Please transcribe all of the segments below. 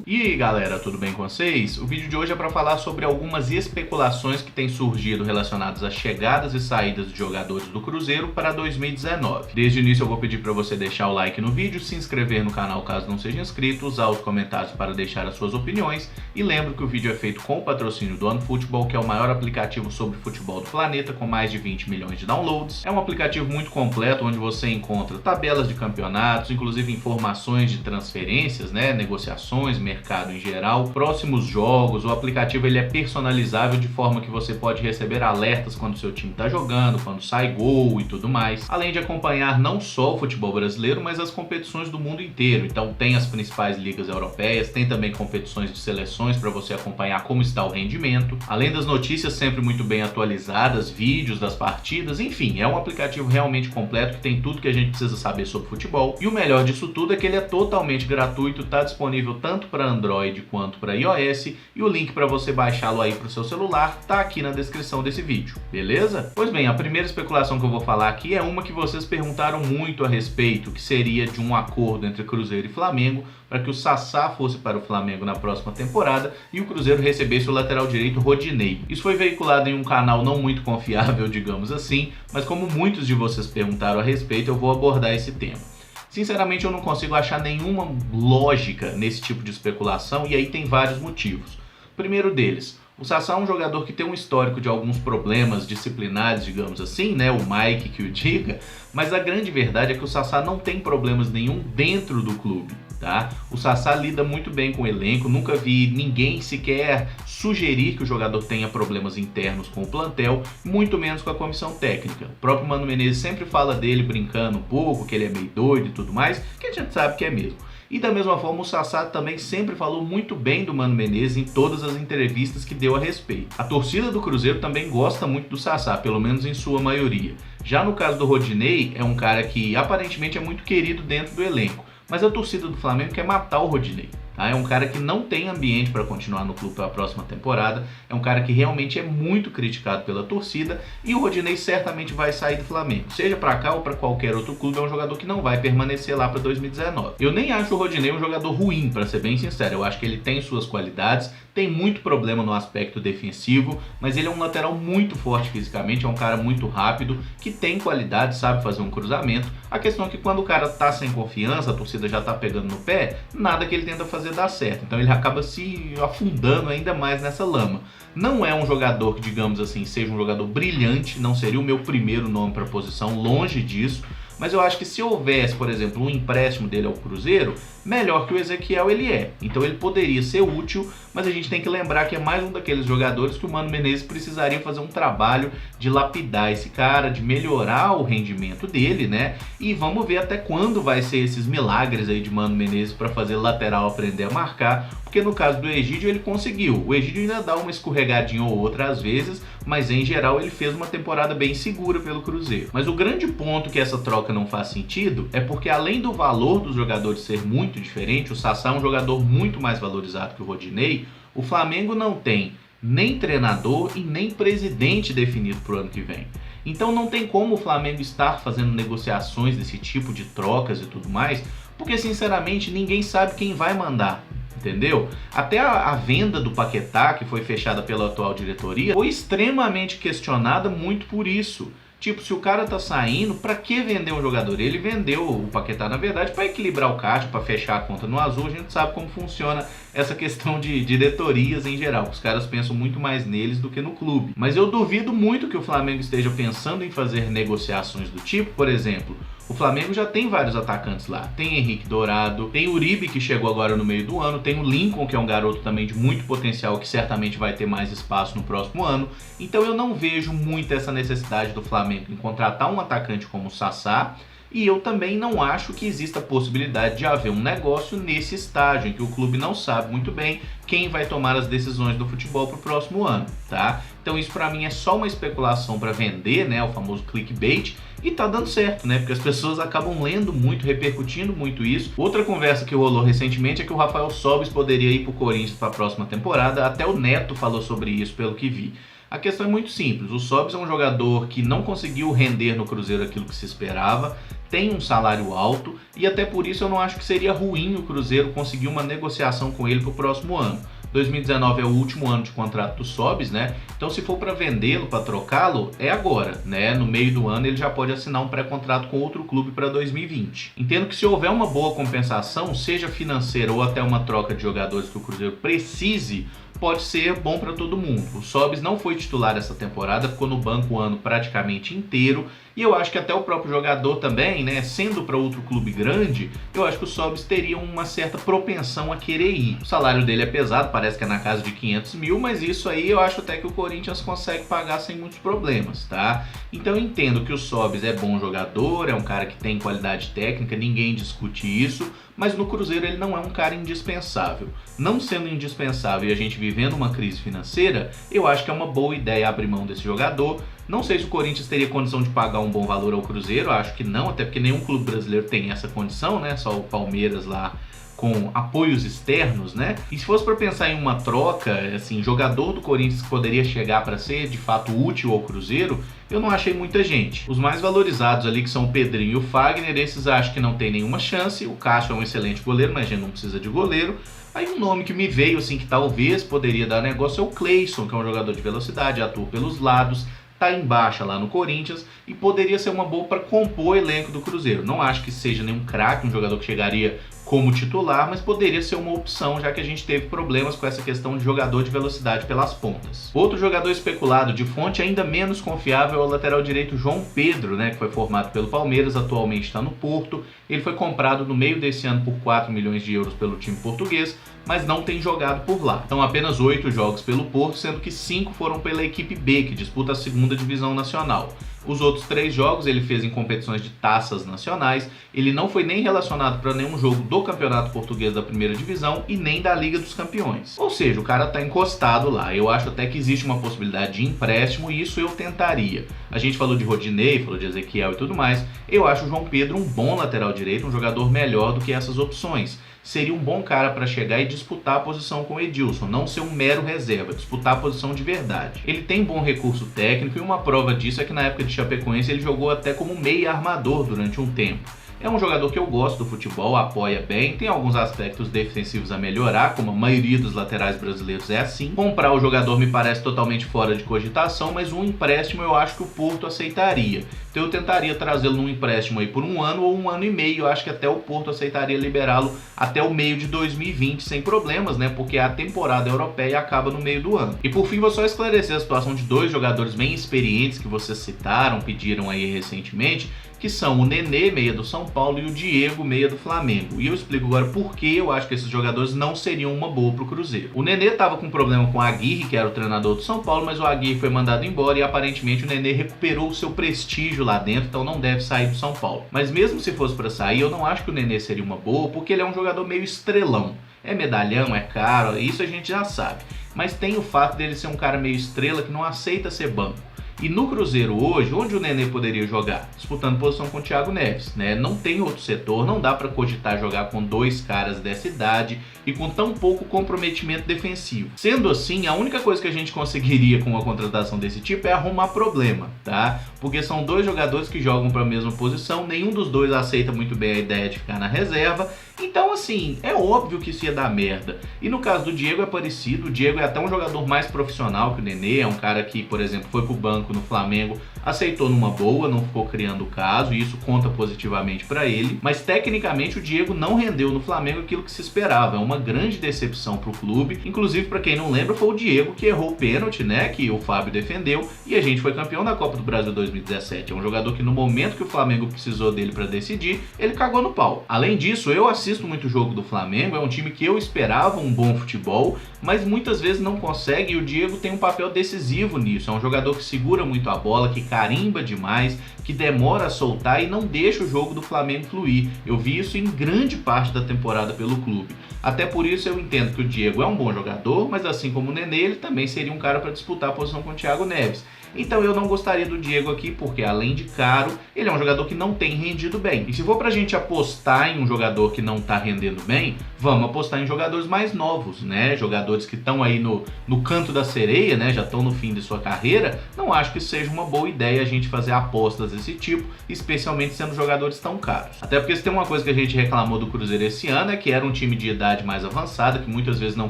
E aí galera, tudo bem com vocês? O vídeo de hoje é para falar sobre algumas especulações que têm surgido relacionadas às chegadas e saídas de jogadores do Cruzeiro para 2019. Desde o início eu vou pedir para você deixar o like no vídeo, se inscrever no canal caso não seja inscrito, usar os comentários para deixar as suas opiniões e lembro que o vídeo é feito com o patrocínio do OneFootball, que é o maior aplicativo sobre futebol do planeta com mais de 20 milhões de downloads. É um aplicativo muito completo onde você encontra tabelas de campeonatos, inclusive informações de transferências, negociações, mercado em geral, próximos jogos. O aplicativo ele é personalizável de forma que você pode receber alertas quando seu time está jogando, quando sai gol e tudo mais, além de acompanhar não só o futebol brasileiro, mas as competições do mundo inteiro. Então tem as principais ligas europeias, tem também competições de seleções para você acompanhar como está o rendimento, além das notícias sempre muito bem atualizadas, vídeos das partidas, enfim, é um aplicativo realmente completo que tem tudo que a gente precisa saber sobre futebol. E o melhor disso tudo é que ele é totalmente gratuito, está disponível tanto para Android quanto para iOS e o link para você baixá-lo aí para o seu celular tá aqui na descrição desse vídeo, beleza? Pois bem, a primeira especulação que eu vou falar aqui é uma que vocês perguntaram muito a respeito, que seria de um acordo entre Cruzeiro e Flamengo para que o Sassá fosse para o Flamengo na próxima temporada e o Cruzeiro recebesse o lateral direito Rodinei. Isso foi veiculado em um canal não muito confiável, digamos assim, mas como muitos de vocês perguntaram a respeito, eu vou abordar esse tema. Sinceramente, eu não consigo achar nenhuma lógica nesse tipo de especulação e aí tem vários motivos. O primeiro deles, o Sassá é um jogador que tem um histórico de alguns problemas disciplinares, digamos assim, o Mike que o diga, mas a grande verdade é que o Sassá não tem problemas nenhum dentro do clube, tá? O Sassá lida muito bem com o elenco, nunca vi ninguém sequer sugerir que o jogador tenha problemas internos com o plantel, muito menos com a comissão técnica. O próprio Mano Menezes sempre fala dele brincando um pouco, que ele é meio doido e tudo mais, que a gente sabe que é mesmo. E da mesma forma o Sassá também sempre falou muito bem do Mano Menezes em todas as entrevistas que deu a respeito. A torcida do Cruzeiro também gosta muito do Sassá, pelo menos em sua maioria. Já no caso do Rodinei, é um cara que aparentemente é muito querido dentro do elenco, mas a torcida do Flamengo quer matar o Rodinei. É um cara que não tem ambiente para continuar no clube para a próxima temporada, é um cara que realmente é muito criticado pela torcida e o Rodinei certamente vai sair do Flamengo. Seja para cá ou para qualquer outro clube, é um jogador que não vai permanecer lá para 2019. Eu nem acho o Rodinei um jogador ruim, para ser bem sincero, eu acho que ele tem suas qualidades, tem muito problema no aspecto defensivo, mas ele é um lateral muito forte fisicamente, é um cara muito rápido, que tem qualidade, sabe fazer um cruzamento. A questão é que quando o cara tá sem confiança, a torcida já tá pegando no pé, nada que ele tenta fazer dá certo. Então ele acaba se afundando ainda mais nessa lama. Não é um jogador que, digamos assim, seja um jogador brilhante, não seria o meu primeiro nome para a posição, longe disso. Mas eu acho que se houvesse, por exemplo, um empréstimo dele ao Cruzeiro, melhor que o Ezequiel ele é. Então ele poderia ser útil, mas a gente tem que lembrar que é mais um daqueles jogadores que o Mano Menezes precisaria fazer um trabalho de lapidar esse cara, de melhorar o rendimento dele, E vamos ver até quando vai ser esses milagres aí de Mano Menezes para fazer lateral aprender a marcar, porque no caso do Egídio ele conseguiu. O Egídio ainda dá uma escorregadinha ou outra às vezes, mas em geral ele fez uma temporada bem segura pelo Cruzeiro. Mas o grande ponto que essa troca não faz sentido é porque além do valor dos jogadores ser muito diferente, o Sassá é um jogador muito mais valorizado que o Rodinei, o Flamengo não tem nem treinador e nem presidente definido para o ano que vem. Então não tem como o Flamengo estar fazendo negociações desse tipo de trocas e tudo mais, porque sinceramente ninguém sabe quem vai mandar. Entendeu? Até a venda do Paquetá, que foi fechada pela atual diretoria, foi extremamente questionada muito por isso. Tipo, se o cara tá saindo, pra que vender um jogador? Ele vendeu o Paquetá, na verdade, para equilibrar o caixa, para fechar a conta no azul. A gente sabe como funciona essa questão de diretorias em geral. Os caras pensam muito mais neles do que no clube. Mas eu duvido muito que o Flamengo esteja pensando em fazer negociações do tipo, por exemplo, o Flamengo já tem vários atacantes lá. Tem Henrique Dourado, tem Uribe que chegou agora no meio do ano, tem o Lincoln que é um garoto também de muito potencial que certamente vai ter mais espaço no próximo ano. Então eu não vejo muito essa necessidade do Flamengo em contratar um atacante como o Sassá. E eu também não acho que exista a possibilidade de haver um negócio nesse estágio, em que o clube não sabe muito bem quem vai tomar as decisões do futebol para o próximo ano, tá? Então isso para mim é só uma especulação para vender, o famoso clickbait, e tá dando certo, porque as pessoas acabam lendo muito, repercutindo muito isso. Outra conversa que rolou recentemente é que o Rafael Sobis poderia ir pro Corinthians para a próxima temporada, até o Neto falou sobre isso, pelo que vi. A questão é muito simples, o Sobis é um jogador que não conseguiu render no Cruzeiro aquilo que se esperava, tem um salário alto e até por isso eu não acho que seria ruim o Cruzeiro conseguir uma negociação com ele para o próximo ano. 2019 é o último ano de contrato do Sobis, né? Então se for para vendê-lo, para trocá-lo, é agora, né? No meio do ano ele já pode assinar um pré-contrato com outro clube para 2020. Entendo que se houver uma boa compensação, seja financeira ou até uma troca de jogadores que o Cruzeiro precise, pode ser bom para todo mundo. O Sobis não foi titular essa temporada, ficou no banco o ano praticamente inteiro, e eu acho que até o próprio jogador também, né, sendo para outro clube grande, eu acho que o Sobis teria uma certa propensão a querer ir. O salário dele é pesado, parece que é na casa de 500 mil, mas isso aí eu acho até que o Corinthians consegue pagar sem muitos problemas, tá? Então eu entendo que o Sobis é bom jogador, é um cara que tem qualidade técnica, ninguém discute isso, mas no Cruzeiro ele não é um cara indispensável. Não sendo indispensável e a gente vivendo uma crise financeira, eu acho que é uma boa ideia abrir mão desse jogador. Não sei se o Corinthians teria condição de pagar um bom valor ao Cruzeiro, acho que não, até porque nenhum clube brasileiro tem essa condição, né? Só o Palmeiras lá com apoios externos, né? E se fosse para pensar em uma troca, assim, jogador do Corinthians que poderia chegar para ser de fato útil ao Cruzeiro, eu não achei muita gente. Os mais valorizados ali, que são o Pedrinho e o Fagner, esses acho que não tem nenhuma chance. O Cássio é um excelente goleiro, mas a gente não precisa de goleiro. Aí um nome que me veio, assim, que talvez poderia dar negócio é o Cleison, que é um jogador de velocidade, atua pelos lados, tá em baixa lá no Corinthians e poderia ser uma boa para compor o elenco do Cruzeiro. Não acho que seja nenhum craque, um jogador que chegaria como titular, mas poderia ser uma opção, já que a gente teve problemas com essa questão de jogador de velocidade pelas pontas. Outro jogador especulado de fonte ainda menos confiável é o lateral direito João Pedro, né, que foi formado pelo Palmeiras, atualmente está no Porto. Ele foi comprado no meio desse ano por 4 milhões de euros pelo time português, mas não tem jogado por lá. São apenas 8 jogos pelo Porto, sendo que 5 foram pela equipe B, que disputa a segunda divisão nacional. Os outros 3 jogos ele fez em competições de taças nacionais, ele não foi nem relacionado para nenhum jogo do Campeonato Português da primeira divisão e nem da Liga dos Campeões. Ou seja, o cara tá encostado lá. Eu acho até que existe uma possibilidade de empréstimo e isso eu tentaria. A gente falou de Rodinei, falou de Ezequiel e tudo mais. Eu acho o João Pedro um bom lateral direito, um jogador melhor do que essas opções. Seria um bom cara para chegar e disputar a posição com o Edilson, não ser um mero reserva, disputar a posição de verdade. Ele tem bom recurso técnico e uma prova disso é que na época de Chapecoense ele jogou até como meio armador durante um tempo. É um jogador que eu gosto do futebol, apoia bem, tem alguns aspectos defensivos a melhorar, como a maioria dos laterais brasileiros é assim. Comprar o jogador me parece totalmente fora de cogitação, mas um empréstimo eu acho que o Porto aceitaria. Então eu tentaria trazê-lo num empréstimo aí por 1 ano ou 1 ano e meio, eu acho que até o Porto aceitaria liberá-lo até o meio de 2020 sem problemas, né? Porque a temporada europeia acaba no meio do ano. E por fim vou só esclarecer a situação de 2 jogadores bem experientes que vocês citaram, pediram aí recentemente, que são o Nenê, meia do São Paulo, e o Diego, meia do Flamengo. E eu explico agora por que eu acho que esses jogadores não seriam uma boa para o Cruzeiro. O Nenê estava com problema com o Aguirre, que era o treinador do São Paulo, mas o Aguirre foi mandado embora e aparentemente o Nenê recuperou o seu prestígio lá dentro, então não deve sair do São Paulo. Mas mesmo se fosse para sair, eu não acho que o Nenê seria uma boa, porque ele é um jogador meio estrelão. É medalhão, é caro, isso a gente já sabe. Mas tem o fato dele ser um cara meio estrela que não aceita ser banco. E no Cruzeiro hoje, onde o Nenê poderia jogar? Disputando posição com o Thiago Neves, né? Não tem outro setor, não dá para cogitar jogar com 2 caras dessa idade e com tão pouco comprometimento defensivo. Sendo assim, a única coisa que a gente conseguiria com uma contratação desse tipo é arrumar problema, tá? Porque são 2 jogadores que jogam para a mesma posição, nenhum dos 2 aceita muito bem a ideia de ficar na reserva. Então, assim, é óbvio que isso ia dar merda. E no caso do Diego é parecido, o Diego é até um jogador mais profissional que o Nenê, é um cara que, por exemplo, foi pro banco no Flamengo, aceitou numa boa, não ficou criando caso, e isso conta positivamente para ele. Mas tecnicamente o Diego não rendeu no Flamengo aquilo que se esperava, é uma grande decepção pro clube. Inclusive, para quem não lembra, foi o Diego que errou o pênalti, né, que o Fábio defendeu, e a gente foi campeão da Copa do Brasil 2017. É um jogador que no momento que o Flamengo precisou dele para decidir, ele cagou no pau. Além disso, eu assisto muito o jogo do Flamengo, é um time que eu esperava um bom futebol, mas muitas vezes não consegue, e o Diego tem um papel decisivo nisso. É um jogador que segura muito a bola, que carimba demais, que demora a soltar e não deixa o jogo do Flamengo fluir. Eu vi isso em grande parte da temporada pelo clube. Até por isso eu entendo que o Diego é um bom jogador, mas assim como o Nenê, ele também seria um cara para disputar a posição com o Thiago Neves. Então eu não gostaria do Diego aqui, porque além de caro, ele é um jogador que não tem rendido bem. E se for pra gente apostar em um jogador que não tá rendendo bem, vamos apostar em jogadores mais novos, né? Jogadores que estão aí no canto da sereia, né? Já estão no fim de sua carreira. Não acho que seja uma boa ideia a gente fazer apostas desse tipo, especialmente sendo jogadores tão caros. Até porque se tem uma coisa que a gente reclamou do Cruzeiro esse ano é que era um time de idade mais avançada, que muitas vezes não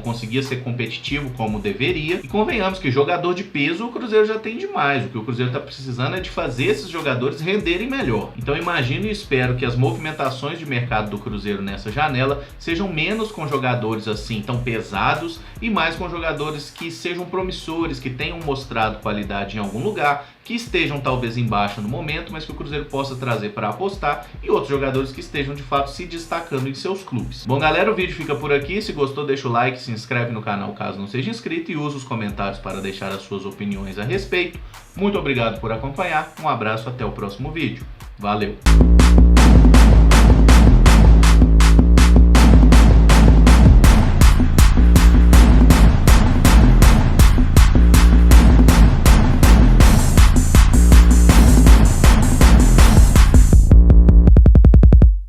conseguia ser competitivo como deveria. E convenhamos que jogador de peso o Cruzeiro já tem demais. O que o Cruzeiro está precisando é de fazer esses jogadores renderem melhor. Então imagino e espero que as movimentações de mercado do Cruzeiro nessa janela sejam menos com jogadores assim tão pesados e mais com jogadores que sejam promissores, que tenham mostrado qualidade em algum lugar, que estejam talvez em baixa no momento, mas que o Cruzeiro possa trazer para apostar, e outros jogadores que estejam de fato se destacando em seus clubes. Bom galera, o vídeo fica por aqui. Se gostou, deixa o like, se inscreve no canal caso não seja inscrito e usa os comentários para deixar as suas opiniões a respeito. Muito obrigado por acompanhar, um abraço, até o próximo vídeo. Valeu!